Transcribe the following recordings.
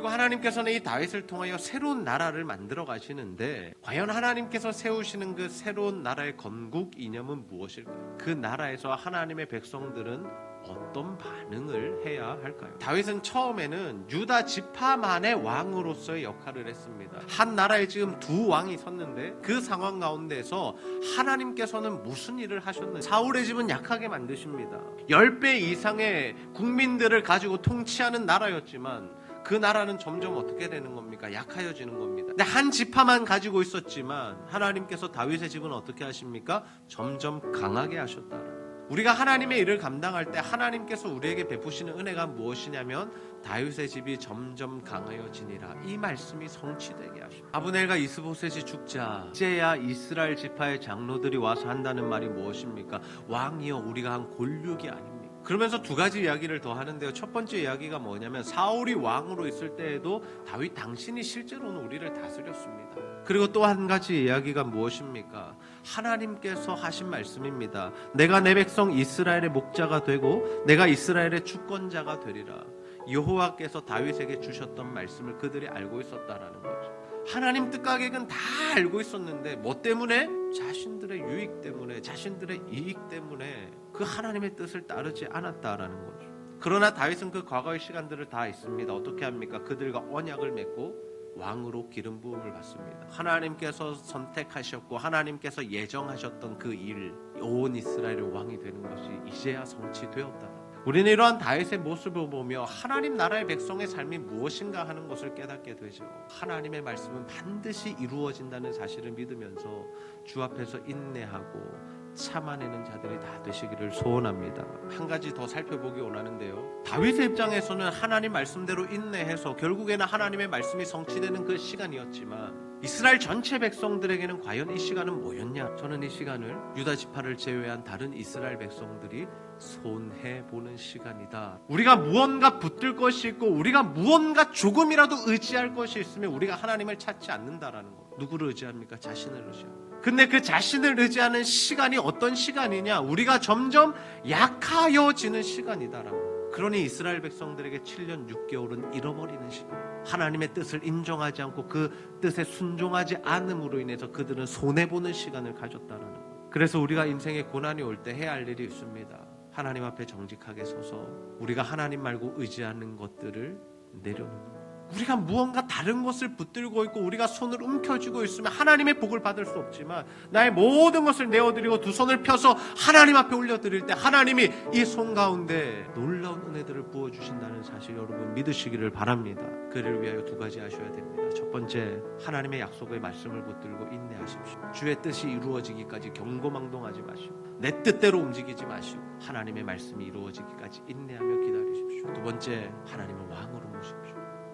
그리고 하나님께서는 이 다윗을 통하여 새로운 나라를 만들어 가시는데 과연 하나님께서 세우시는 그 새로운 나라의 건국 이념은 무엇일까요? 그 나라에서 하나님의 백성들은 어떤 반응을 해야 할까요? 다윗은 처음에는 유다 지파만의 왕으로서의 역할을 했습니다. 한 나라에 지금 두 왕이 섰는데 그 상황 가운데서 하나님께서는 무슨 일을 하셨는지 사울의 집은 약하게 만드십니다. 10배 이상의 국민들을 가지고 통치하는 나라였지만 그 나라는 점점 어떻게 되는 겁니까? 약하여지는 겁니다. 근데 한 지파만 가지고 있었지만 하나님께서 다윗의 집은 어떻게 하십니까? 점점 강하게 하셨다라는. 우리가 하나님의 일을 감당할 때 하나님께서 우리에게 베푸시는 은혜가 무엇이냐면 다윗의 집이 점점 강하여지니라. 이 말씀이 성취되게 하십니다. 아브넬과 이스보셋이 죽자 이제야 이스라엘 지파의 장로들이 와서 한다는 말이 무엇입니까? 왕이여 우리가 한 골육이 아닙니까? 그러면서 두 가지 이야기를 더 하는데요. 첫 번째 이야기가 뭐냐면 사울이 왕으로 있을 때에도 다윗 당신이 실제로는 우리를 다스렸습니다. 그리고 또 한 가지 이야기가 무엇입니까? 하나님께서 하신 말씀입니다. 내가 내 백성 이스라엘의 목자가 되고 내가 이스라엘의 주권자가 되리라. 여호와께서 다윗에게 주셨던 말씀을 그들이 알고 있었다라는 거죠. 하나님 뜻가객은 다 알고 있었는데 뭐 때문에? 자신들의 유익 때문에, 자신들의 이익 때문에 그 하나님의 뜻을 따르지 않았다라는 거죠. 그러나 다윗은 그 과거의 시간들을 다 있습니다. 어떻게 합니까? 그들과 언약을 맺고 왕으로 기름 부음을 받습니다. 하나님께서 선택하셨고 하나님께서 예정하셨던 그 일, 온 이스라엘의 왕이 되는 것이 이제야 성취되었다. 우리는 이러한 다윗의 모습을 보며 하나님 나라의 백성의 삶이 무엇인가 하는 것을 깨닫게 되죠. 하나님의 말씀은 반드시 이루어진다는 사실을 믿으면서 주 앞에서 인내하고 참아내는 자들이 다 되시기를 소원합니다. 한 가지 더 살펴보기 원하는데요. 다윗의 입장에서는 하나님 말씀대로 인내해서 결국에는 하나님의 말씀이 성취되는 그 시간이었지만 이스라엘 전체 백성들에게는 과연 이 시간은 뭐였냐? 저는 이 시간을 유다 지파를 제외한 다른 이스라엘 백성들이 손해보는 시간이다. 우리가 무언가 붙들 것이 있고 우리가 무언가 조금이라도 의지할 것이 있으면 우리가 하나님을 찾지 않는다라는 거. 누구를 의지합니까? 자신을 의지합니다. 근데 그 자신을 의지하는 시간이 어떤 시간이냐? 우리가 점점 약하여지는 시간이다라는 거. 그러니 이스라엘 백성들에게 7년 6개월은 잃어버리는 시간. 하나님의 뜻을 인정하지 않고 그 뜻에 순종하지 않음으로 인해서 그들은 손해보는 시간을 가졌다라는 거. 그래서 우리가 인생에 고난이 올 때 해야 할 일이 있습니다. 하나님 앞에 정직하게 서서 우리가 하나님 말고 의지하는 것들을 내려놓는 것. 우리가 무언가 다른 것을 붙들고 있고 우리가 손을 움켜쥐고 있으면 하나님의 복을 받을 수 없지만 나의 모든 것을 내어드리고 두 손을 펴서 하나님 앞에 올려드릴 때 하나님이 이 손 가운데 놀라운 은혜들을 부어주신다는 사실 여러분 믿으시기를 바랍니다. 그를 위하여 두 가지 하셔야 됩니다. 첫 번째, 하나님의 약속의 말씀을 붙들고 인내하십시오. 주의 뜻이 이루어지기까지 경고망동하지 마시고 내 뜻대로 움직이지 마시고 하나님의 말씀이 이루어지기까지 인내하며 기다리십시오. 두 번째, 하나님을 왕으로 모십시오.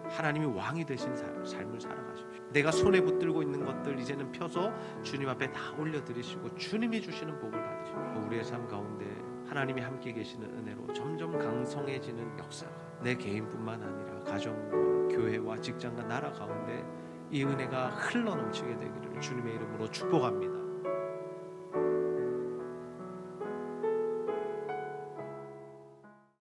하나님이 왕이 되신 삶을 살아가십시오. 내가 손에 붙들고 있는 것들 이제는 펴서 주님 앞에 다 올려드리시고 주님이 주시는 복을 받으십시오. 우리의 삶 가운데 하나님이 함께 계시는 은혜로 점점 강성해지는 역사가 내 개인뿐만 아니라 가정과 교회와 직장과 나라 가운데 이 은혜가 흘러넘치게 되기를 주님의 이름으로 축복합니다.